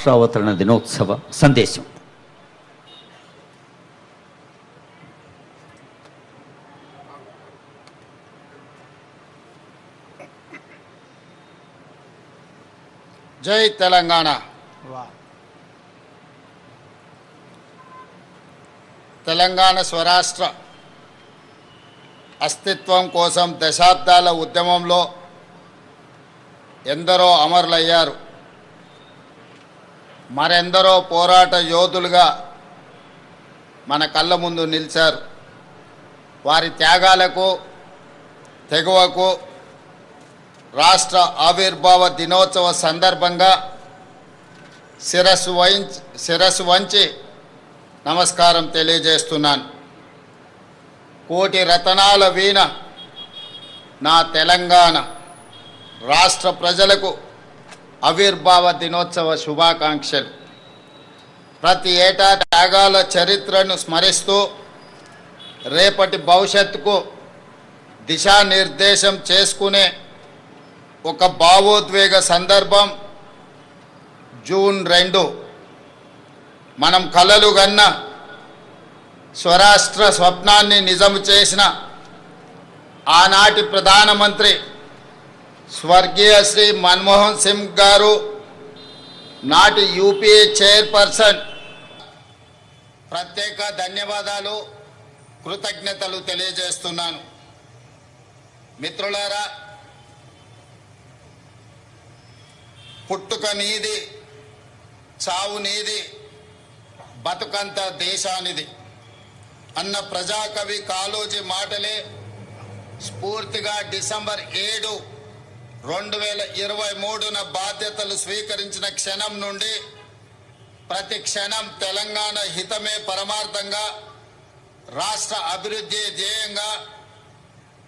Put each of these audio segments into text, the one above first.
రాష్ట్రావతరణ దినోత్సవ సందేశం. జై తెలంగాణ. తెలంగాణ స్వరాష్ట్ర అస్తిత్వం కోసం దశాబ్దాల ఉద్యమంలో ఎందరో అమరులయ్యారు. మరెందరో పోరాట యోధులుగా మన కళ్ళ ముందు నిలిచారు. వారి త్యాగాలకు, తెగువకు రాష్ట్ర ఆవిర్భావ దినోత్సవ సందర్భంగా శిరస్సు వంచి నమస్కారం తెలియజేస్తున్నాను. కోటి రతనాల వీణ నా తెలంగాణ రాష్ట్ర ప్రజలకు ఆవిర్భావ దినోత్సవ శుభాకాంక్షలు. ప్రతి ఏటా త్యాగాల చరిత్రను స్మరిస్తూ రేపటి భవిష్యత్తుకు దిశానిర్దేశం చేసుకునే ఒక భావోద్వేగ సందర్భం జూన్ 2 మనం కలలు గన్న స్వరాష్ట్ర స్వప్నాన్ని నిజం చేసిన ఆనాటి ప్రధానమంత్రి స్వర్గీయ శ్రీ మన్మోహన్ సింగ్ గారు, నాటి యూపీఏ చైర్పర్సన్ ప్రత్యేక ధన్యవాదాలు, కృతజ్ఞతలు తెలియజేస్తున్నాను. మిత్రులారా, పుట్టుక నీది, చావు నీది, బతుకంత దేశానిది అన్న ప్రజాకవి కాళోజీ మాటలే స్ఫూర్తిగా డిసెంబర్ 7, 2023న బాధ్యతలు స్వీకరించిన క్షణం నుండి ప్రతి క్షణం తెలంగాణ హితమే పరమార్థంగా, రాష్ట్ర అభివృద్ధి ధ్యేయంగా,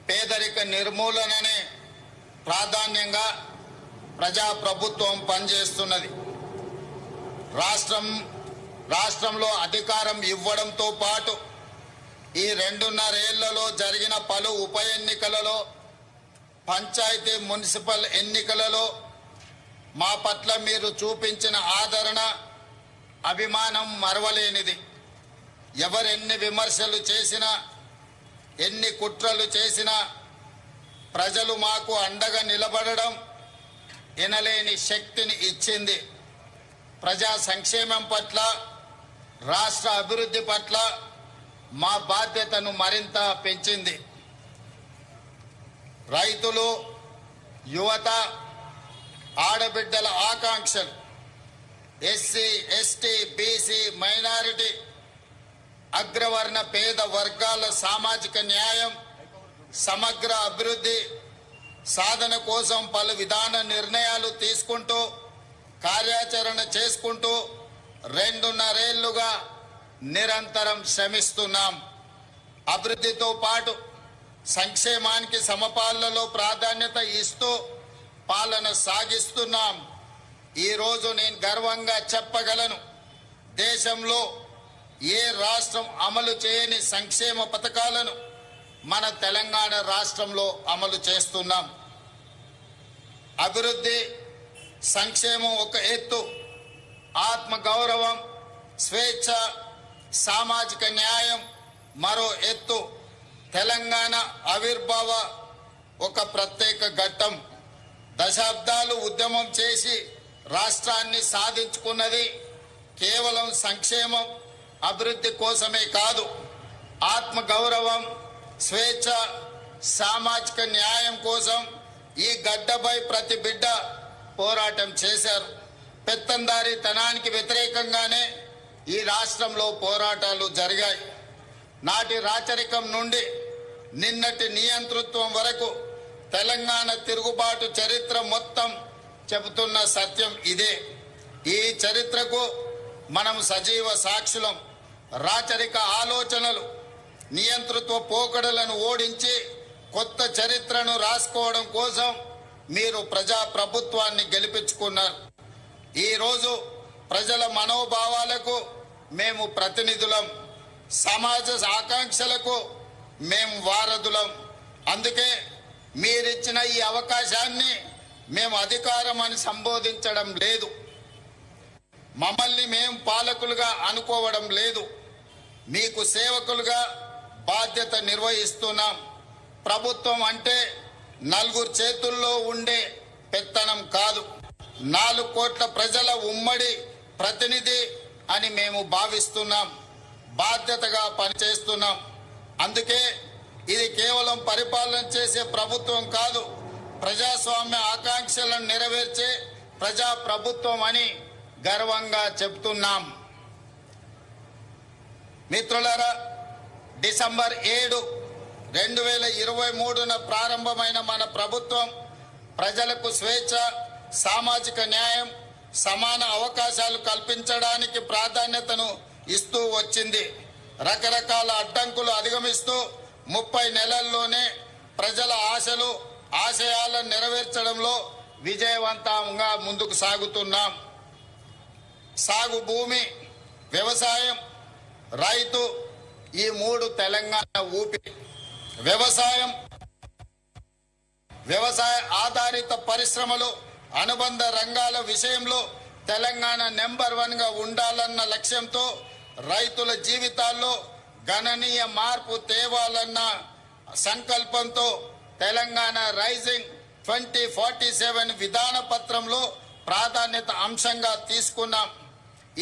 పేదరిక నిర్మూలననే ప్రాధాన్యంగా ప్రజాప్రభుత్వం పనిచేస్తున్నది. రాష్ట్రంలో అధికారం ఇవ్వడంతో పాటు ఈ 2.5 ఏళ్లలో జరిగిన పలు ఉప ఎన్నికలలో, పంచాయతీ మున్సిపల్ ఎన్నికలలో మా పట్ల మీరు చూపించిన ఆదరణ, అభిమానం మరవలేనిది. ఎవరెన్ని విమర్శలు చేసినా, ఎన్ని కుట్రలు చేసినా ప్రజలు మాకు అండగా నిలబడడం ఎనలేని శక్తిని ఇచ్చింది. ప్రజా సంక్షేమం పట్ల, రాష్ట్ర అభివృద్ధి పట్ల మా బాధ్యతను మరింత పెంచింది. రైతులు, యువత, ఆడబిడ్డల ఆకాంక్షలు, ఎస్సీ, ఎస్టీ, బీసీ, మైనారిటీ, అగ్రవర్ణ పేద వర్గాల సామాజిక న్యాయం, సమగ్ర అభివృద్ధి సాధన కోసం పలు విధాన నిర్ణయాలు తీసుకుంటూ, కార్యాచరణ చేసుకుంటూ 2.5 ఏళ్లుగా నిరంతరం శ్రమిస్తున్నాం. అభివృద్ధితో పాటు సంక్షేమానికి సమపాలలో ప్రాధాన్యత ఇస్తూ పాలన సాగిస్తున్నాం. ఈరోజు నేను గర్వంగా చెప్పగలను, దేశంలో ఏ రాష్ట్రం అమలు చేయని సంక్షేమ పథకాలను మన తెలంగాణ రాష్ట్రంలో అమలు చేస్తున్నాం. అభివృద్ధి, సంక్షేమం ఒక ఎత్తు, ఆత్మగౌరవం, స్వేచ్ఛ, సామాజిక న్యాయం మరో ఎత్తు. తెలంగాణ ఆవిర్భావ ఒక ప్రత్యేక ఘట్టం. దశాబ్దాలు ఉద్యమం చేసి రాష్ట్రాన్ని సాధించుకున్నది కేవలం సంక్షేమం, అభివృద్ధి కోసమే కాదు, ఆత్మగౌరవం, స్వేచ్ఛ, సామాజిక న్యాయం కోసం ఈ గడ్డపై ప్రతి బిడ్డ పోరాటం చేశారు. పెత్తందారీతనానికి వ్యతిరేకంగానే ఈ రాష్ట్రంలో పోరాటాలు జరిగాయి. నాటి రాచరికం నుండి నిన్నటి నియంతృత్వం వరకు తెలంగాణ తిరుగుబాటు చరిత్ర మొత్తం చెబుతున్న సత్యం ఇదే. ఈ చరిత్రకు మనం సజీవ సాక్షులం. రాచరిక ఆలోచనలు, నియంతృత్వ పోకడలను ఓడించి కొత్త చరిత్రను రాసుకోవడం కోసం మీరు ప్రజాప్రభుత్వాన్ని గెలిపించుకున్నారు. ఈరోజు ప్రజల మనోభావాలకు మేము ప్రతినిధులం, సమాజ ఆకాంక్షలకు మేము వారధులం. అందుకే మీరిచ్చిన ఈ అవకాశాన్ని మేము అధికారం అని సంబోధించడం లేదు. మమ్మల్ని మేము పాలకులుగా అనుకోవడం లేదు. మీకు సేవకులుగా బాధ్యత నిర్వహిస్తున్నాం. ప్రభుత్వం అంటే నలుగురు చేతుల్లో ఉండే పెత్తనం కాదు, 4 కోట్ల ప్రజల ఉమ్మడి ప్రతినిధి అని మేము భావిస్తున్నాం. బాధ్యతగా పనిచేస్తున్నాం. అందుకే ఇది కేవలం పరిపాలన చేసే ప్రభుత్వం కాదు, ప్రజాస్వామ్య ఆకాంక్షలను నెరవేర్చే ప్రజా ప్రభుత్వం అని గర్వంగా చెప్తున్నాం. మిత్రులారా, డిసెంబర్ 7, 2023న ప్రారంభమైన మన ప్రభుత్వం ప్రజలకు స్వేచ్ఛ, సామాజిక న్యాయం, సమాన అవకాశాలు కల్పించడానికి ప్రాధాన్యతను ఇస్తూ వచ్చింది. రకరకాల అడ్డంకులు అధిగమిస్తూ 30 నెలల్లోనే ప్రజల ఆశలు, ఆశయాలను నెరవేర్చడంలో విజయవంతంగా ముందుకు సాగుతున్నాం. సాగు భూమి, వ్యవసాయం, రైతు ఈ 3 తెలంగాణ ఊపిరి. వ్యవసాయ ఆధారిత పరిశ్రమలు, అనుబంధ రంగాల విషయంలో తెలంగాణ నెంబర్ 1గా ఉండాలన్న లక్ష్యంతో రైతుల జీవితాల్లో గణనీయ మార్పు తేవాలన్న సంకల్పంతో తెలంగాణ రైజింగ్ 2047 విధాన పత్రంలో ప్రాధాన్యత అంశంగా తీసుకున్నాం.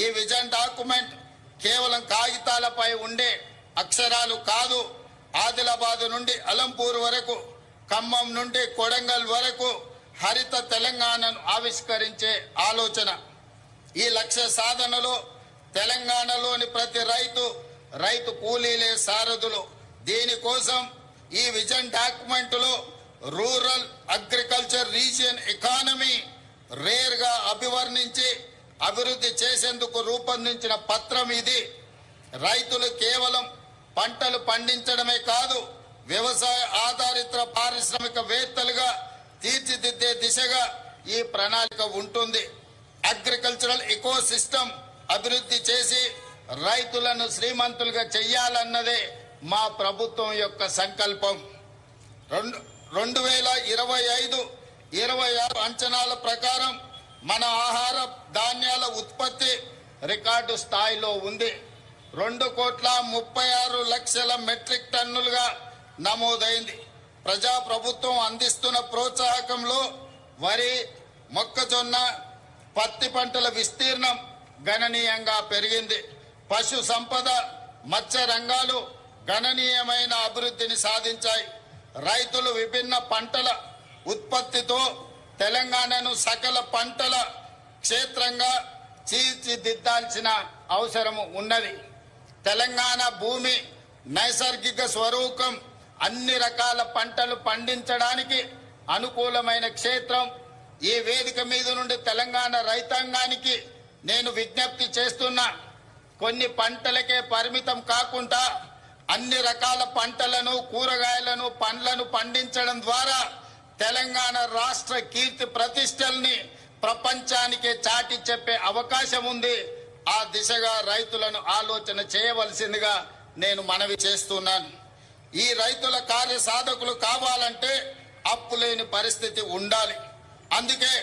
ఈ విజన్ డాక్యుమెంట్ కేవలం కాగితాలపై ఉండే అక్షరాలు కాదు. ఆదిలాబాద్ నుండి అలంపూర్ వరకు, ఖమ్మం నుండి కొడంగల్ వరకు హరిత తెలంగాణను ఆవిష్కరించే ఆలోచన. ఈ లక్ష్య సాధనలో తెలంగాణలోని ప్రతి రైతు కూలీలే సారథులు. దీనికోసం ఈ విజన్ డాక్యుమెంట్లో రూరల్ అగ్రికల్చర్ రీజియన్ ఎకానమీ రేర్గా అభివర్ణించి అభివృద్ధి చేసేందుకు రూపొందించిన పత్రం ఇది. రైతులు కేవలం పంటలు పండించడమే కాదు, వ్యవసాయ ఆధారిత పారిశ్రామికవేత్తలుగా తీర్చిదిద్దే దిశగా ఈ ప్రణాళిక ఉంటుంది. అగ్రికల్చరల్ ఎకో సిస్టమ్ అభివృద్ధి చేసి రైతులను శ్రీమంతులుగా చెయ్యాలన్నదే మా ప్రభుత్వం యొక్క సంకల్పం. 2025-26 అంచనాల ప్రకారం మన ఆహార ధాన్యాల ఉత్పత్తి రికార్డు స్థాయిలో ఉంది. 2,36,00,000 మెట్రిక్ టన్నులుగా నమోదైంది. ప్రజా ప్రభుత్వం అందిస్తున్న ప్రోత్సాహకంలో వరి, మొక్కజొన్న, పత్తి పంటల విస్తీర్ణం గణనీయంగా పెరిగింది. పశు సంపద, మత్స్య రంగాలు గణనీయమైన అభివృద్ధిని సాధించాయి. రైతులు విభిన్న పంటల ఉత్పత్తితో తెలంగాణను సకల పంటల క్షేత్రంగా తీర్చిదిద్దాల్సిన అవసరం ఉన్నది. తెలంగాణ భూమి నైసర్గిక స్వరూపం అన్ని రకాల పంటలు పండించడానికి అనుకూలమైన క్షేత్రం. ఈ వేదిక మీద నుండి తెలంగాణ రైతాంగానికి నేను విజ్ఞప్తి చేస్తున్నా, కొన్ని పంటలకే పరిమితం కాకుండా అన్ని రకాల పంటలను, కూరగాయలను, పండ్లను పండించడం ద్వారా తెలంగాణ రాష్ట్ర కీర్తి ప్రతిష్టల్ని ప్రపంచానికే చాటి చెప్పే అవకాశం ఉంది. ఆ దిశగా రైతులను ఆలోచన చేయవలసిందిగా నేను మనవి చేస్తున్నాను. ఈ రైతుల కార్య సాధకులు కావాలంటే అప్పు లేని పరిస్థితి ఉండాలి. అందుకే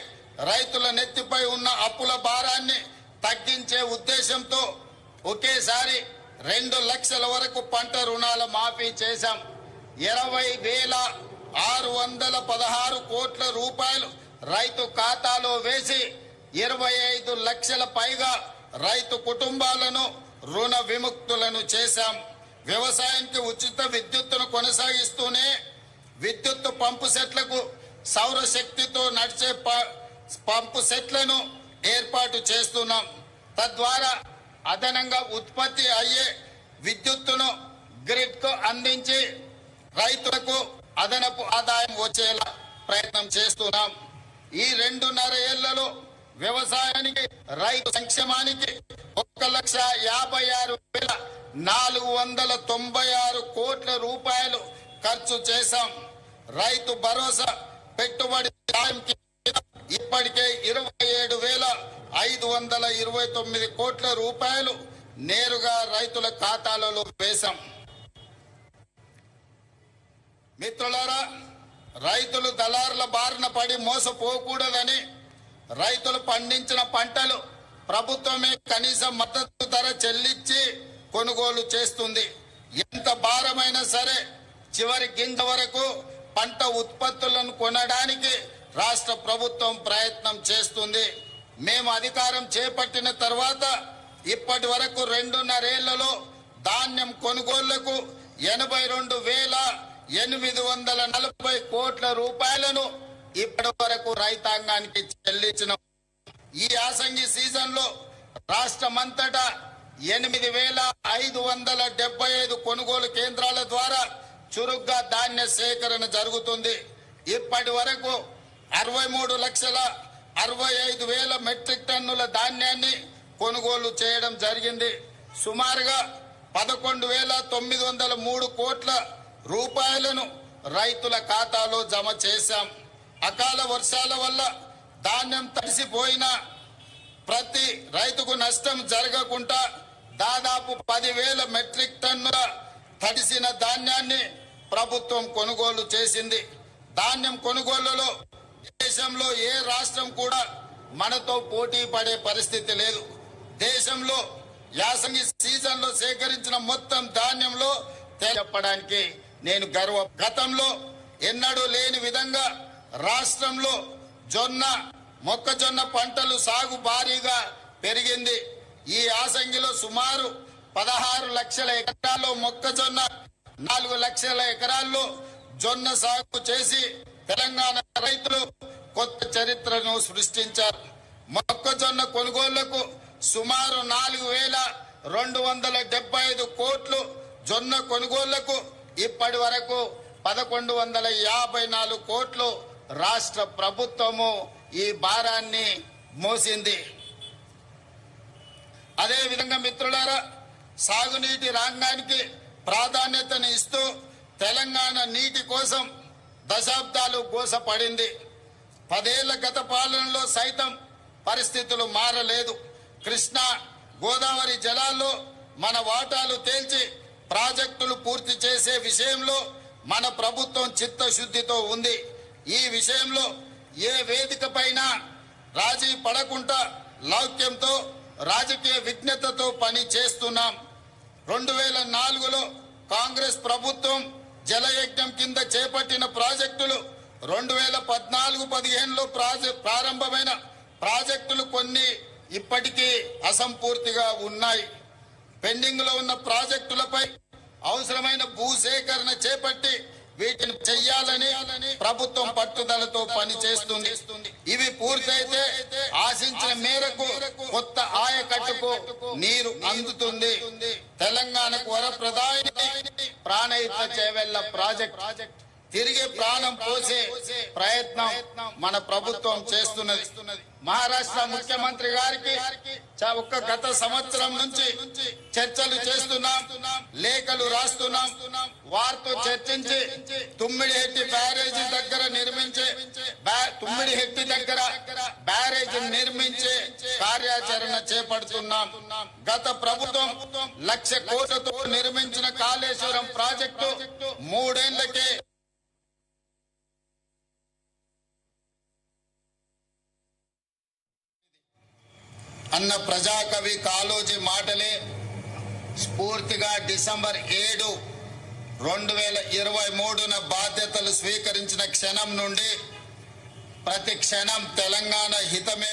రైతుల నెత్తిపై ఉన్న అప్పుల భారాన్ని తగ్గించే ఉద్దేశంతో ఒకేసారి 2 లక్షల వరకు పంట రుణాల మాఫీ చేశాం. 20,616 కోట్ల రూపాయలు రైతు ఖాతాలో వేసి 25 లక్షల పైగా రైతు కుటుంబాలను రుణ విముక్తులను చేశాం. వ్యవసాయానికి ఉచిత విద్యుత్తును కొనసాగిస్తూనే విద్యుత్ పంపు సెట్లకు సౌరశక్తితో నడిచే పంపు సెట్లను ఏర్పాటు చేస్తున్నాం. తద్వారా అదనంగా ఉత్పత్తి అయ్యే విద్యుత్తును గ్రిడ్ కు అందించి రైతులకు అదనపు ఆదాయం వచ్చేలా ప్రయత్నం చేస్తున్నాం. ఈ 2.5 ఏళ్లలో వ్యవసాయానికి, రైతు సంక్షేమానికి 1,56,496 కోట్ల రూపాయలు ఖర్చు చేశాం. రైతు భరోసా పెట్టుబడి సాయం ఇప్పటికే 27,529 కోట్ల రూపాయలు నేరుగా రైతుల ఖాతాలలో వేశాం. మిత్రులారా, రైతులు దళారుల బారిన పడి మోసపోకూడదని రైతులు పండించిన పంటలు ప్రభుత్వమే కనీస మద్దతు ధర చెల్లించి కొనుగోలు చేస్తుంది. ఎంత భారమైనా సరే చివరి గింజ వరకు పంట ఉత్పత్తులను కొనడానికి రాష్ట్ర ప్రభుత్వం ప్రయత్నం చేస్తుంది. మేము అధికారం చేపట్టిన తర్వాత ఇప్పటి వరకు 2.5 ఏళ్లలో ధాన్యం కొనుగోళ్లకు 82,840 కోట్ల రూపాయలను ఇప్పటి వరకు రైతాంగానికి చెల్లించిన ఈ యాసంగి సీజన్ లో రాష్ట్రమంతటా 8,575 కొనుగోలు కేంద్రాల ద్వారా చురుగ్గా ధాన్య సేకరణ జరుగుతుంది. ఇప్పటి వరకు 63,65,000 మెట్రిక్ టన్నుల ధాన్యాన్ని కొనుగోలు చేయడం జరిగింది. సుమారుగా 11,903 కోట్ల రూపాయలను రైతుల ఖాతాలో జమ చేశాం. అకాల వర్షాల వల్ల ధాన్యం తడిసిపోయినా ప్రతి రైతుకు నష్టం జరగకుండా దాదాపు 10,000 మెట్రిక్ టన్నుల తడిసిన ధాన్యాన్ని ప్రభుత్వం కొనుగోలు చేసింది. ధాన్యం కొనుగోలులో దేశంలో ఏ రాష్ట్రం కూడా మనతో పోటీ పడే పరిస్థితి లేదు. దేశంలో యాసంగి సీజన్ లో సేకరించిన మొత్తం ధాన్యంలో చెప్పడానికి నేను గతంలో ఎన్నడూ లేని విధంగా రాష్ట్రంలో మొక్కజొన్న పంటలు సాగు భారీగా పెరిగింది. ఈ యాసంగిలో సుమారు 16 లక్షల ఎకరాల్లో మొక్కజొన్న, 4 లక్షల ఎకరాల్లో జొన్న సాగు చేసి తెలంగాణ రైతులు కొత్త చరిత్రను సృష్టించారు. మొక్కజొన్న కొనుగోళ్లకు సుమారు 4,275 కోట్లు, జొన్న కొనుగోళ్లకు ఇప్పటి వరకు 1,154 కోట్లు రాష్ట్ర ప్రభుత్వము ఈ భారాన్ని మోసింది. అదే విధంగా మిత్రులారా, సాగునీటి రంగానికి ప్రాధాన్యతను ఇస్తూ తెలంగాణ నీటి కోసం దశాబ్దాలు గోసపడింది. 10 ఏళ్ల గత పాలనలో సైతం పరిస్థితులు మారలేదు. కృష్ణా, గోదావరి జలాల్లో మన వాటాలు తేల్చి ప్రాజెక్టులు పూర్తి చేసే విషయంలో మన ప్రభుత్వం చిత్తశుద్ధితో ఉంది. ఈ విషయంలో ఏ వేదిక పైన రాజీ పడకుండా లౌక్యంతో, రాజకీయ విజ్ఞతతో పని చేస్తున్నాం. 2004లో కాంగ్రెస్ ప్రభుత్వం జలయజ్ఞం కింద చేపట్టిన ప్రాజెక్టులు 2014-15లో ప్రారంభమైన ప్రాజెక్టులు కొన్ని ఇప్పటికీ అసంపూర్తిగా ఉన్నాయి. పెండింగ్ లో ఉన్న ప్రాజెక్టులపై అవసరమైన భూసేకరణ చేపట్టి వీటిని చెయ్యాలని ప్రభుత్వం పట్టుదలతో పనిచేస్తుంది. ఇవి పూర్తయితే ఆశించిన మేరకు కొత్త ఆయకట్టుకు నీరు అందుతుంది. తెలంగాణకు వరప్రదాయిని ప్రాణహిత చేవెళ్ల ప్రాజెక్ట్ తిరిగి ప్రాణం పోసే ప్రయత్నం మన ప్రభుత్వం చేస్తున్నది. మహారాష్ట్ర ముఖ్యమంత్రి గారికి గత సంవత్సరం నుంచి చర్చలు చేస్తున్నాం, లేఖలు రాస్తున్నాం. వారితో చర్చించి తుమ్మిడిహెట్టి బ్యారేజీ దగ్గర బ్యారేజీ నిర్మించే కార్యాచరణ చేపడుతున్నాం. గత ప్రభుత్వం 1,00,000 కోట్లతో నిర్మించిన కాళేశ్వరం ప్రాజెక్టు 3 ఏళ్లకే అన్న ప్రజాకవి కాళోజీ మాటలే స్ఫూర్తిగా డిసెంబర్ 7, 2023న బాధ్యతలు స్వీకరించిన క్షణం నుండి ప్రతి క్షణం తెలంగాణ హితమే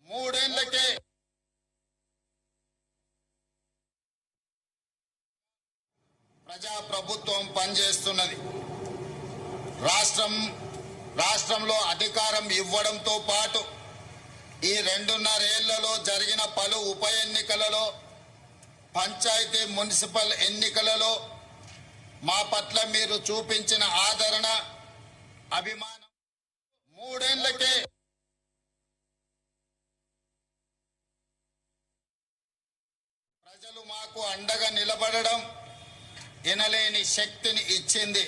3 ఏళ్లకే ప్రజాప్రభుత్వం పనిచేస్తున్నది. రాష్ట్రంలో అధికారం ఇవ్వడంతో పాటు ఈ 2.5 ఏళ్లలో జరిగిన పలు ఉప ఎన్నికలలో, పంచాయతీ, మున్సిపల్ ఎన్నికలలో మా పట్ల మీరు చూపించిన ఆదరణ, అభిమానం 3 ఏళ్లకే ప్రజలు మాకు అండగా నిలబడడం ఎనలేని శక్తిని ఇచ్చింది.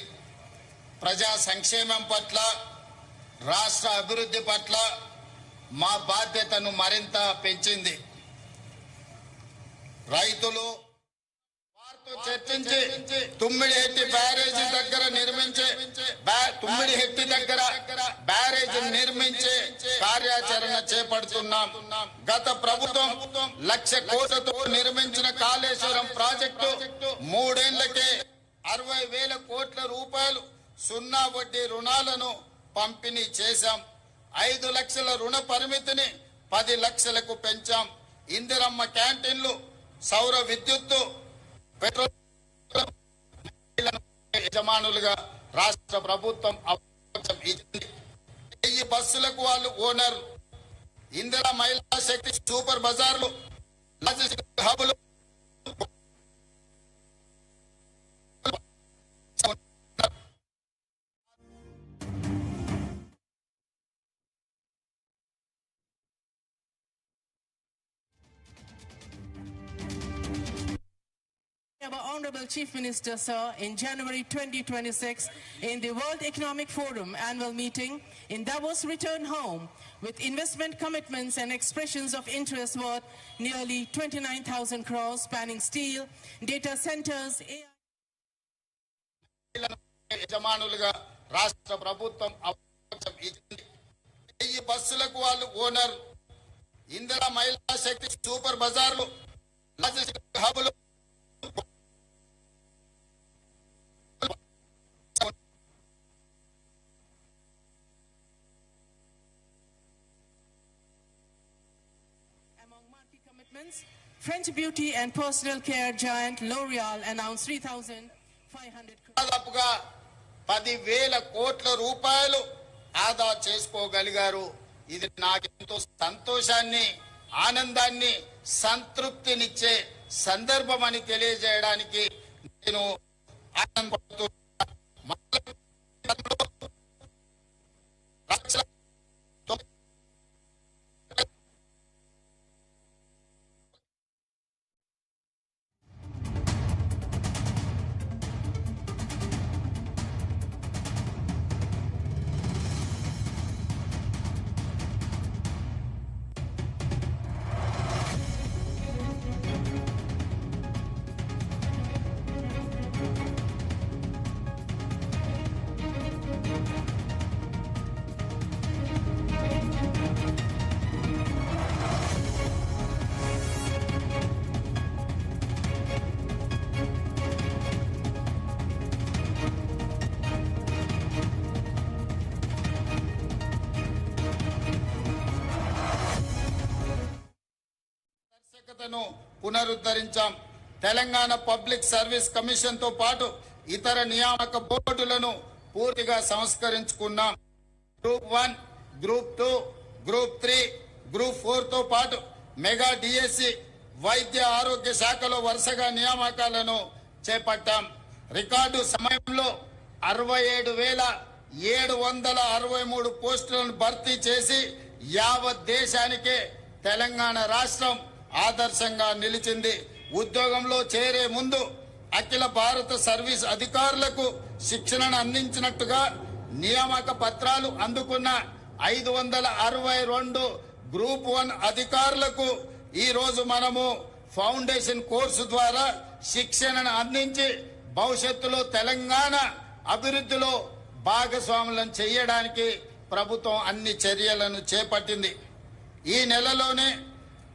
ప్రజా సంక్షేమం పట్ల, రాష్ట్ర అభివృద్ధి పట్ల మా బాధ్యతను మరింత పెంచింది. రైతులు చర్చించి తుమ్మిడిహెట్టి బ్యారేజీ దగ్గర నిర్మించే తుమ్మిడిహెట్టి దగ్గర బ్యారేజీ నిర్మించే కార్యాచరణ చేపడుతున్నాం. గత ప్రభుత్వం 1,00,000 కోట్లతో నిర్మించిన కాళేశ్వరం ప్రాజెక్టు 3 ఏళ్లకే 60,000 కోట్ల రూపాయలు సున్నా వడ్డీ రుణాలను పంపిణీ చేశాం. 5 లక్షల రుణ పరిమితిని 10 లక్షలకు పెంచాం. ఇందిరమ్మ క్యాంటీన్లు, సౌర విద్యుత్తు, పెట్రోల్ యజమానులుగా రాష్ట్ర ప్రభుత్వం అవకాశం ఇచ్చింది. 1000 బస్సులకు వాళ్ళు ఓనర్. ఇందిరా మహిళా శక్తి సూపర్ బజార్లు, logistic హబులు Our Honorable Chief Minister, sir, in January 2026, in the World Economic Forum annual meeting in Davos, returned home with investment commitments and expressions of interest worth nearly 29,000 crores, spanning steel, data centers, యజమానులుగా రాష్ట్ర ప్రభుత్వం అవకాశం ఇచ్చింది. 1000 బస్సులకు వాళ్ళు owner. Indira మహిళా శక్తి super బజార్లు, logistic హబులు French beauty and personal care giant L'Oreal announced 3,500 crores. దాదాపుగా 10,000 కోట్ల రూపాయలు ఆదా చేసుకోగలిగారు. ఇది నాకెంతో సంతోషాన్ని, ఆనందాన్ని, సంతృప్తినిచ్చే సందర్భం అని తెలియజేయడానికి నేను ఆనందపడుతున్నాను. పునరుద్ధరించాం. తెలంగాణ పబ్లిక్ సర్వీస్ కమిషన్ తో పాటు ఇతర నియామక బోర్డులను పూర్తిగా సంస్కరించుకున్నాం. గ్రూప్ 1, గ్రూప్ 2, గ్రూప్ 3, గ్రూప్ 4 తో పాటు మెగా డిఎస్సి, వైద్య ఆరోగ్య శాఖలో వరుసగా నియామకాలను చేపట్టాం. రికార్డు సమయంలో 67,763 పోస్టులను భర్తీ చేసి యావత్ దేశానికే తెలంగాణ రాష్ట్రం ఆదర్శంగా నిలిచింది. ఉద్యోగంలో చేరే ముందు అఖిల భారత సర్వీస్ అధికారులకు శిక్షణను అందించినట్టుగా నియామక పత్రాలు అందుకున్న 562 గ్రూప్ 1 అధికారులకు ఈ రోజు మనము ఫౌండేషన్ కోర్సు ద్వారా శిక్షణను అందించి భవిష్యత్తులో తెలంగాణ అభివృద్ధిలో భాగస్వాములను చేయడానికి ప్రభుత్వం అన్ని చర్యలను చేపట్టింది. ఈ నెలలోనే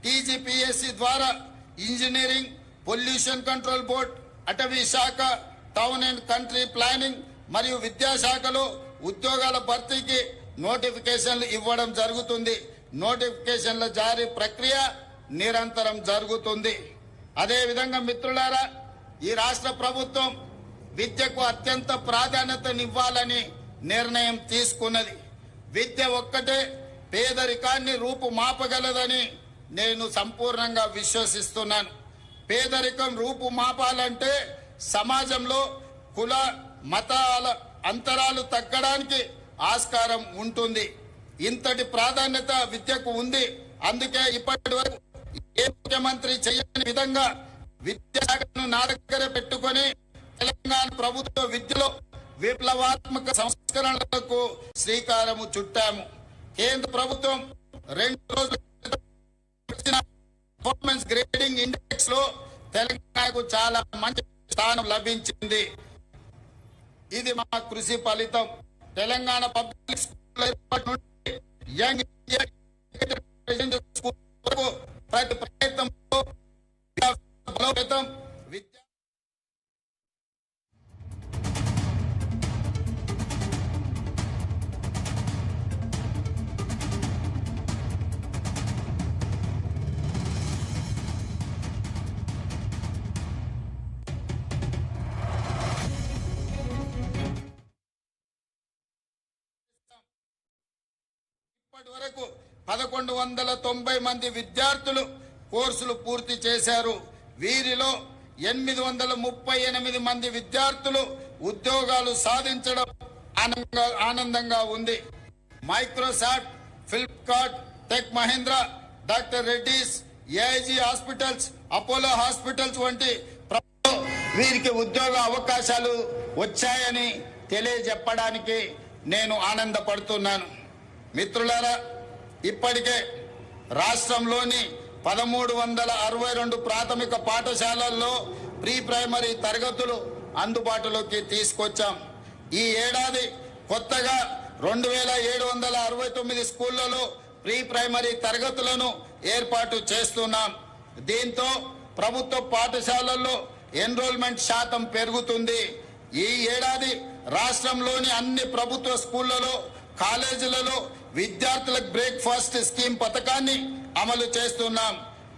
టీజీపీఎస్సీ ద్వారా ఇంజనీరింగ్, పొల్యూషన్ కంట్రోల్ బోర్డ్, అటవీ శాఖ, టౌన్ అండ్ కంట్రీ ప్లానింగ్ మరియు విద్యాశాఖలో ఉద్యోగాల భర్తీకి నోటిఫికేషన్లు ఇవ్వడం జరుగుతుంది. నోటిఫికేషన్ల జారీ ప్రక్రియ నిరంతరం జరుగుతుంది. అదేవిధంగా మిత్రులారా, ఈ రాష్ట్ర ప్రభుత్వం విద్యకు అత్యంత ప్రాధాన్యతనివ్వాలని నిర్ణయం తీసుకున్నది. విద్య ఒక్కటే పేదరికాన్ని రూపుమాపగలదని నేను సంపూర్ణంగా విశ్వసిస్తున్నాను. పేదరికం రూపుమాపాలంటే సమాజంలో కుల మతాల అంతరాలు తగ్గడానికి ఆస్కారం ఉంటుంది. ఇంతటి ప్రాధాన్యత విద్యకు ఉంది. అందుకే ఇప్పటి వరకు ఏ ముఖ్యమంత్రి చేయని విధంగా విద్యాశాఖను నా దగ్గర పెట్టుకొని తెలంగాణ ప్రభుత్వ విద్యలో విప్లవాత్మక సంస్కరణలకు శ్రీకారము చుట్టాము. కేంద్ర ప్రభుత్వం 2 రోజుల పర్ఫార్మెన్స్ గ్రేడింగ్ ఇండెక్స్ లో తెలంగాణకు చాలా మంచి స్థానం లభించింది. ఇది మా కృషి ఫలితం. తెలంగాణ పబ్లిక్ స్కూల్ ఏర్పాటు నుండి యంగ్ ఇండియా స్కూల్ వరకు ప్రతి ప్రయత్నంలో బలోపేతం విద్య ఇప్పటి వరకు 1190 మంది విద్యార్థులు కోర్సులు పూర్తి చేశారు. వీరిలో 838 మంది విద్యార్థులు ఉద్యోగాలు సాధించడం ఆనందంగా ఉంది. Microsoft, Flipkart, tech Mahindra, doctor Reddy's, AIG hospitals, Apollo hospitals వంటి వీరికి ఉద్యోగ అవకాశాలు వచ్చాయని తెలియజెప్పడానికి నేను ఆనందపడుతున్నాను. మిత్రులారా, ఇప్పటికే రాష్ట్రంలోని 1362 ప్రాథమిక పాఠశాలల్లో ప్రీ ప్రైమరీ తరగతులు అందుబాటులోకి తీసుకొచ్చాం. ఈ ఏడాది కొత్తగా 2769 స్కూళ్లలో ప్రీ ప్రైమరీ తరగతులను ఏర్పాటు చేస్తున్నాం. దీంతో ప్రభుత్వ పాఠశాలల్లో ఎన్రోల్మెంట్ శాతం పెరుగుతుంది. ఈ ఏడాది రాష్ట్రంలోని అన్ని ప్రభుత్వ స్కూళ్లలో, కాలేజీలలో విద్యార్థులకు బ్రేక్ఫాస్ట్ స్కీమ్ పథకాన్ని అమలు చేస్తున్నాం.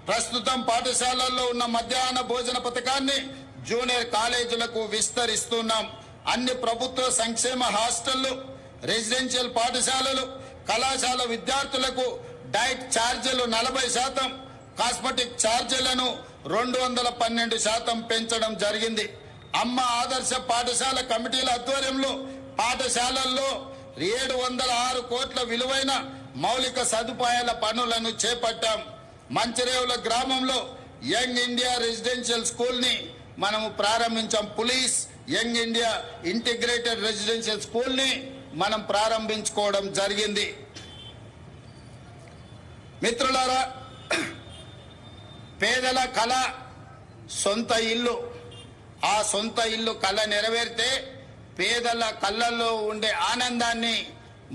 ప్రస్తుతం పాఠశాలల్లో ఉన్న మధ్యాహ్న భోజన పథకాన్ని జూనియర్ కాలేజీలకు విస్తరిస్తున్నాం. అన్ని ప్రభుత్వ సంక్షేమ హాస్టళ్లు, రెసిడెన్షియల్ పాఠశాలలు, కళాశాల విద్యార్థులకు డైట్ ఛార్జీలు 40%, కాస్మెటిక్ ఛార్జీలను 212% పెంచడం జరిగింది. అమ్మ ఆదర్శ పాఠశాల కమిటీల ఆధ్వర్యంలో పాఠశాలల్లో 706 కోట్ల విలువైన మౌలిక సదుపాయాల పనులను చేపట్టాం. మంచిరేవుల గ్రామంలో యంగ్ ఇండియా రెసిడెన్షియల్ స్కూల్ ని మనము ప్రారంభించాం. Pulleys young India integrated residential school ని మనం ప్రారంభించుకోవడం జరిగింది. మిత్రులారా, పేదల కళ సొంత ఇల్లు. ఆ సొంత ఇల్లు కళ నెరవేరితే పేదల కళ్ళల్లో ఉండే ఆనందాన్ని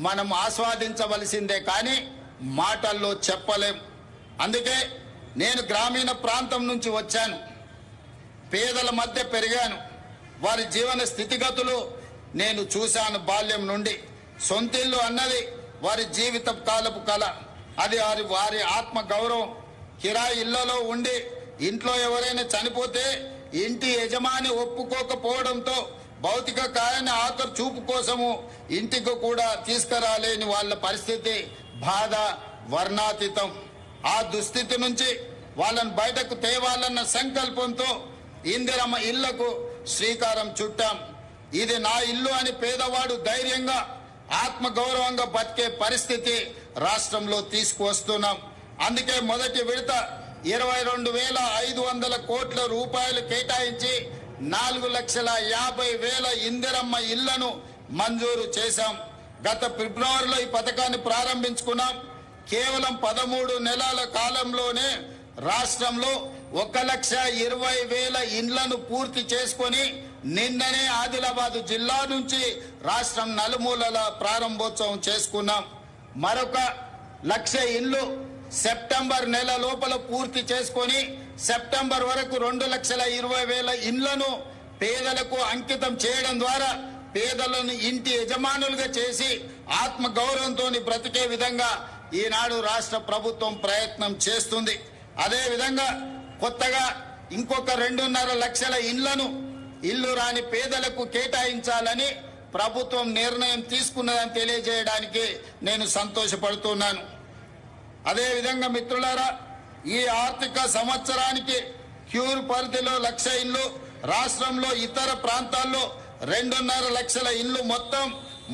మనం ఆస్వాదించవలసిందే కానీ మాటల్లో చెప్పలేం. అందుకే నేను గ్రామీణ ప్రాంతం నుంచి వచ్చాను. పేదల మధ్య పెరిగాను. వారి జీవన స్థితిగతులు నేను చూశాను బాల్యం నుండి. సొంతిల్లు అన్నది వారి జీవిత కాలపు కళ. అది వారి ఆత్మ గౌరవం. కిరాయి ఇళ్లలో ఉండి ఇంట్లో ఎవరైనా చనిపోతే ఇంటి యజమాని ఒప్పుకోకపోవడంతో భౌతిక కాయాన్ని ఆఖరి చూపు కోసము ఇంటికి కూడా తీసుకురాలేని వాళ్ళ పరిస్థితి, బాధ వర్ణాతీతం. ఆ దుస్థితి నుంచి వాళ్ళని బయటకు తేవాలన్న సంకల్పంతో ఇందిరమ్మ ఇళ్లకు శ్రీకారం చుట్టాం. ఇది నా ఇల్లు అని పేదవాడు ధైర్యంగా ఆత్మగౌరవంగా బతికే పరిస్థితి రాష్ట్రంలో తీసుకువస్తున్నాం. అందుకే మొదటి విడత 22,500 కోట్ల రూపాయలు కేటాయించి 4,50,000 ఇందిరమ్మ ఇళ్లను మంజూరు చేశాం. గత ఫిబ్రవరిలో ఈ పథకాన్ని ప్రారంభించుకున్నాం. కేవలం 13 నెలల కాలంలోనే రాష్ట్రంలో 1,20,000 ఇండ్లను పూర్తి చేసుకొని నిన్ననే ఆదిలాబాద్ జిల్లా నుంచి రాష్ట్రం నలుమూలల ప్రారంభోత్సవం చేసుకున్నాం. మరొక 1,00,000 ఇండ్లు సెప్టెంబర్ నెల లోపల పూర్తి చేసుకొని సెప్టెంబర్ వరకు 2,20,000 ఇండ్లను పేదలకు అంకితం చేయడం ద్వారా పేదలను ఇంటి యజమానులుగా చేసి ఆత్మ గౌరవంతో బ్రతికే విధంగా ఈనాడు రాష్ట్ర ప్రభుత్వం ప్రయత్నం చేస్తుంది. అదే విధంగా కొత్తగా ఇంకొక 2.5 లక్షల ఇండ్లను ఇల్లు రాని పేదలకు కేటాయించాలని ప్రభుత్వం నిర్ణయం తీసుకున్నదని తెలియజేయడానికి నేను సంతోషపడుతున్నాను. అదే విధంగా మిత్రులారా, ఈ ఆర్థిక సంవత్సరానికి క్యూర్ పరిధిలో 1,00,000 ఇండ్లు, రాష్ట్రంలో ఇతర ప్రాంతాల్లో 2.5 లక్షల ఇండ్లు, మొత్తం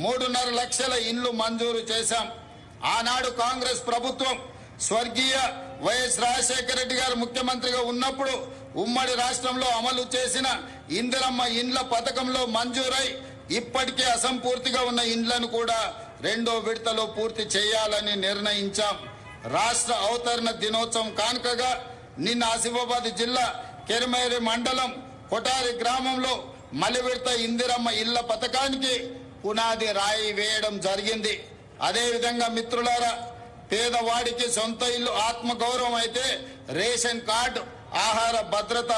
3.5 లక్షల ఇండ్లు మంజూరు చేశాం. ఆనాడు కాంగ్రెస్ ప్రభుత్వం స్వర్గీయ వైఎస్ రాజశేఖర రెడ్డి గారు ముఖ్యమంత్రిగా ఉన్నప్పుడు ఉమ్మడి రాష్ట్రంలో అమలు చేసిన ఇందిరమ్మ ఇండ్ల పథకంలో మంజూరై ఇప్పటికే అసంపూర్తిగా ఉన్న ఇండ్లను కూడా 2వ విడతలో పూర్తి చేయాలని నిర్ణయించాం. రాష్ట్ర అవతరణ దినోత్సవం కానుకగా నిన్న ఆసిఫాబాద్ జిల్లా కెరమేరి మండలం కొటారి గ్రామంలో మలివిడత ఇందిరమ్మ ఇళ్ల పథకానికి పునాది రాయి వేయడం జరిగింది. అదేవిధంగా మిత్రులారా, పేదవాడికి సొంత ఇల్లు ఆత్మగౌరవం అయితే రేషన్ కార్డు, ఆహార భద్రత,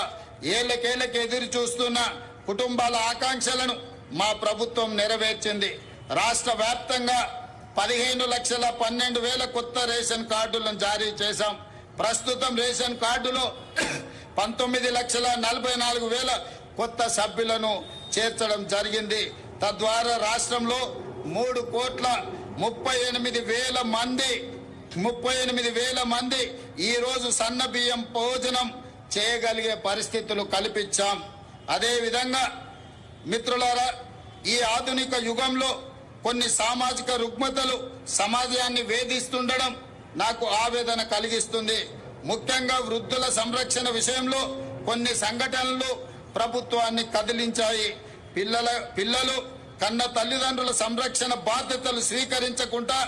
ఏళ్లకేళ్లకి ఎదురు చూస్తున్న కుటుంబాల ఆకాంక్షలను మా ప్రభుత్వం నెరవేర్చింది. రాష్ట్ర వ్యాప్తంగా 15,12,000 కొత్త రేషన్ కార్డులను జారీ చేశాం. ప్రస్తుతం రేషన్ కార్డులో 19,44,000 కొత్త సభ్యులను చేర్చడం జరిగింది. తద్వారా రాష్ట్రంలో 3,38,000 మంది ఈ రోజు సన్న బియ్యం భోజనం చేయగలిగే పరిస్థితులు కల్పించాం. అదేవిధంగా మిత్రులారా, ఈ ఆధునిక యుగంలో కొన్ని సామాజిక రుగ్మతలు సమాజాన్ని వేధిస్తుండడం నాకు ఆవేదన కలిగిస్తుంది. ముఖ్యంగా వృద్ధుల సంరక్షణ విషయంలో కొన్ని సంఘటనలు ప్రభుత్వాన్ని కదిలించాయి. పిల్లలు కన్న తల్లిదండ్రుల సంరక్షణ బాధ్యతలు స్వీకరించకుండా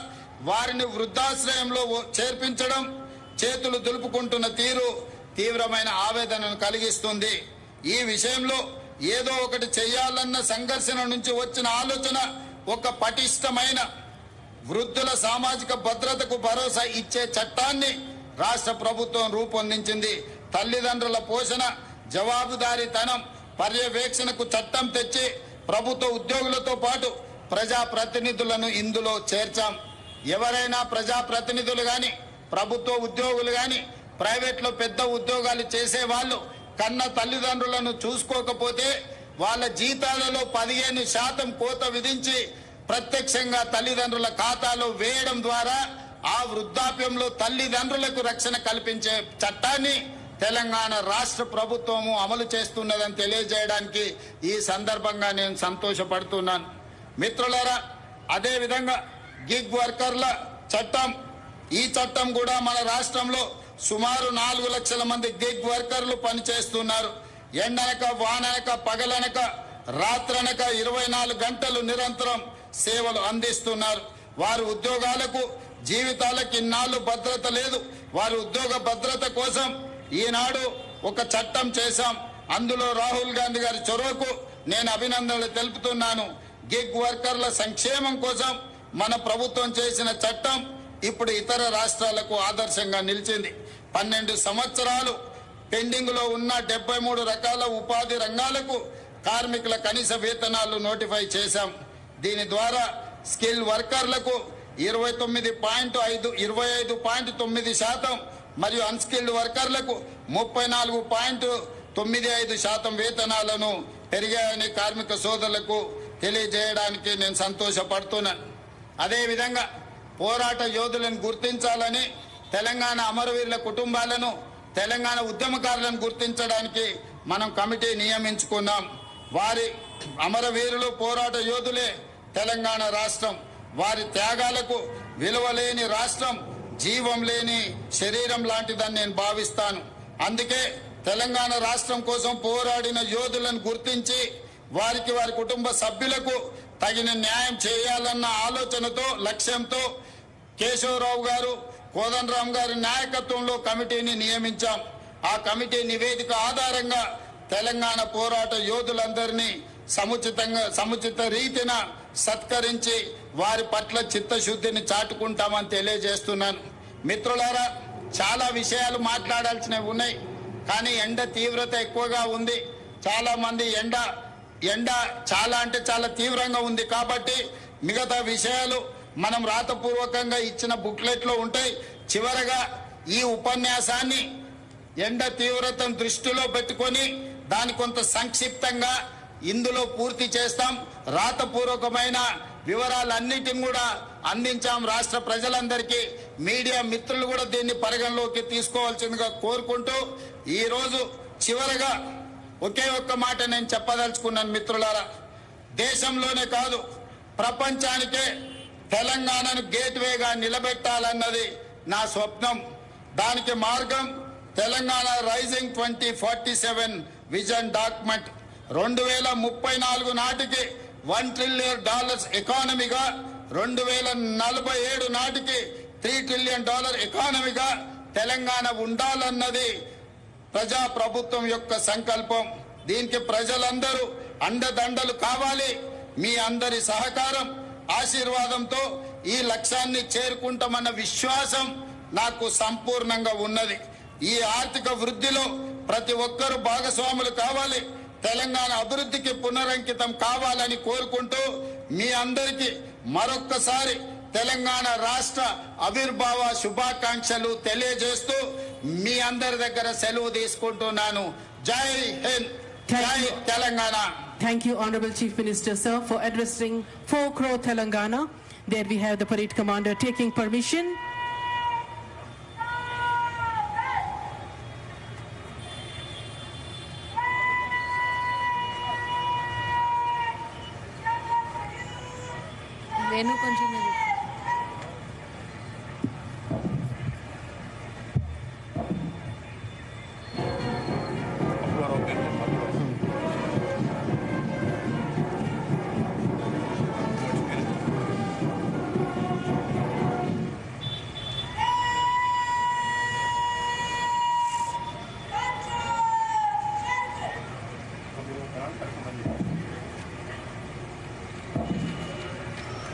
వారిని వృద్ధాశ్రయంలో చేర్పించడం, చేతులు దులుపుకుంటున్న తీరు తీవ్రమైన ఆవేదనను కలిగిస్తుంది. ఈ విషయంలో ఏదో ఒకటి చేయాలన్న సంఘర్షణ నుంచి వచ్చిన ఆలోచన ఒక పటిష్టమైన వృద్ధుల సామాజిక భద్రతకు భరోసా ఇచ్చే చట్టాన్ని రాష్ట్ర ప్రభుత్వం రూపొందించింది. తల్లిదండ్రుల పోషణ, జవాబుదారీతనం, పర్యవేక్షణకు చట్టం తెచ్చి ప్రభుత్వ ఉద్యోగులతో పాటు ప్రజాప్రతినిధులను ఇందులో చేర్చాం. ఎవరైనా ప్రజాప్రతినిధులు గాని, ప్రభుత్వ ఉద్యోగులు గాని, ప్రైవేట్లో పెద్ద ఉద్యోగాలు చేసే వాళ్ళు కన్న తల్లిదండ్రులను చూసుకోకపోతే వాళ్ళ జీతాలలో 15% కోత విధించి ప్రత్యక్షంగా తల్లిదండ్రుల ఖాతాలో వేయడం ద్వారా ఆ వృద్ధాప్యంలో తల్లిదండ్రులకు రక్షణ కల్పించే చట్టాన్ని తెలంగాణ రాష్ట్ర ప్రభుత్వము అమలు చేస్తున్నదని తెలియజేయడానికి ఈ సందర్భంగా నేను సంతోషపడుతున్నాను. మిత్రులారా, అదేవిధంగా గిగ్ వర్కర్ల చట్టం, ఈ చట్టం కూడా మన రాష్ట్రంలో సుమారు 4 లక్షల మంది గిగ్ వర్కర్లు పనిచేస్తున్నారు. ఎండనక, వాననక, పగలనక, రాత్రనక 24 గంటలు నిరంతరం సేవలు అందిస్తున్నారు. వారి ఉద్యోగాలకు, జీవితాలకు ఇన్నాళ్ళు భద్రత లేదు. వారి ఉద్యోగ భద్రత కోసం ఈనాడు ఒక చట్టం చేశాం. అందులో రాహుల్ గాంధీ గారి చొరవకు నేను అభినందనలు తెలుపుతున్నాను. గిగ్ వర్కర్ల సంక్షేమం కోసం మన ప్రభుత్వం చేసిన చట్టం ఇప్పుడు ఇతర రాష్ట్రాలకు ఆదర్శంగా నిలిచింది. 12 సంవత్సరాలు పెండింగ్ లో ఉన్న 73 రకాల ఉపాధి రంగాలకు కార్మికుల కనీస వేతనాలు నోటిఫై చేశాం. దీని ద్వారా స్కిల్ వర్కర్లకు 25.9% మరియు అన్స్కిల్డ్ వర్కర్లకు 34.95% వేతనాలను పెరిగాయని కార్మిక సోదరులకు తెలియజేయడానికి నేను సంతోషపడుతున్నాను. అదేవిధంగా పోరాట యోధులను గుర్తించాలని, తెలంగాణ అమరవీరుల కుటుంబాలను, తెలంగాణ ఉద్యమకారులను గుర్తించడానికి మనం కమిటీ నియమించుకున్నాం. వారి అమరవీరులు, పోరాట యోధులే తెలంగాణ రాష్ట్రం. వారి త్యాగాలకు విలువలేని రాష్ట్రం జీవం లేని శరీరం లాంటిదని నేను భావిస్తాను. అందుకే తెలంగాణ రాష్ట్రం కోసం పోరాడిన యోధులను గుర్తించి వారికి, వారి కుటుంబ సభ్యులకు తగిన న్యాయం చేయాలన్న ఆలోచనతో, లక్ష్యంతో కేశవరావు గారు, కోదండరాం గారి నాయకత్వంలో కమిటీని నియమించాం. ఆ కమిటీ నివేదిక ఆధారంగా తెలంగాణ పోరాట యోధులందరినీ సముచిత రీతిన సత్కరించి వారి పట్ల చిత్తశుద్ధిని చాటుకుంటామని తెలియజేస్తున్నాను. మిత్రులారా, చాలా విషయాలు మాట్లాడాల్సినవి ఉన్నాయి. కానీ ఎండ తీవ్రత ఎక్కువగా ఉంది. చాలా మంది ఎండ చాలా అంటే చాలా తీవ్రంగా ఉంది. కాబట్టి మిగతా విషయాలు మనం రాతపూర్వకంగా ఇచ్చిన బుక్లెట్ లో ఉంటాయి. చివరగా ఈ ఉపన్యాసాన్ని ఎండ తీవ్రతను దృష్టిలో పెట్టుకొని దాని కొంత సంక్షిప్తంగా ఇందులో పూర్తి చేస్తాం. రాతపూర్వకమైన వివరాలన్నిటిని కూడా అందించాం రాష్ట్ర ప్రజలందరికీ. మీడియా మిత్రులు కూడా దీన్ని పరిగణలోకి తీసుకోవాల్సిందిగా కోరుకుంటూ ఈ రోజు చివరగా ఒకే ఒక్క మాట నేను చెప్పదలుచుకున్నాను. మిత్రులారా, దేశంలోనే కాదు ప్రపంచానికే తెలంగాణను గేట్వేగా నిలబెట్టాలన్నది నా స్వప్నం. దానికి మార్గం తెలంగాణ రైజింగ్ 2047 విజన్ డాక్యుమెంట్. 2034 నాటికి $1 ట్రిలియన్ ఎకానమీగా, 2047 నాటికి $3 ట్రిలియన్ ఎకానమీగా తెలంగాణ ఉండాలన్నది ప్రజాప్రభుత్వం యొక్క సంకల్పం. దీనికి ప్రజలందరూ అండదండలు కావాలి. మీ అందరి సహకారం ఆశీర్వాదంతో ఈ లక్ష్యాన్ని చేరుకుంటామన్న విశ్వాసం నాకు సంపూర్ణంగా ఉన్నది. ఈ ఆర్థిక వృద్ధిలో ప్రతి ఒక్కరూ భాగస్వాములు కావాలి. తెలంగాణ అభివృద్ధికి పునరంకితం కావాలని కోరుకుంటూ మీ అందరికీ మరొక్కసారి తెలంగాణ రాష్ట్ర ఆవిర్భావ శుభాకాంక్షలు తెలియజేస్తూ మీ అందరి దగ్గర సెలవు తీసుకుంటున్నాను. జై హింద్, జై Telangana. Thank you, Honorable Chief Minister, sir, for addressing 4 crore Telangana. There we have the parade commander taking permission. Venu koncham Gracias.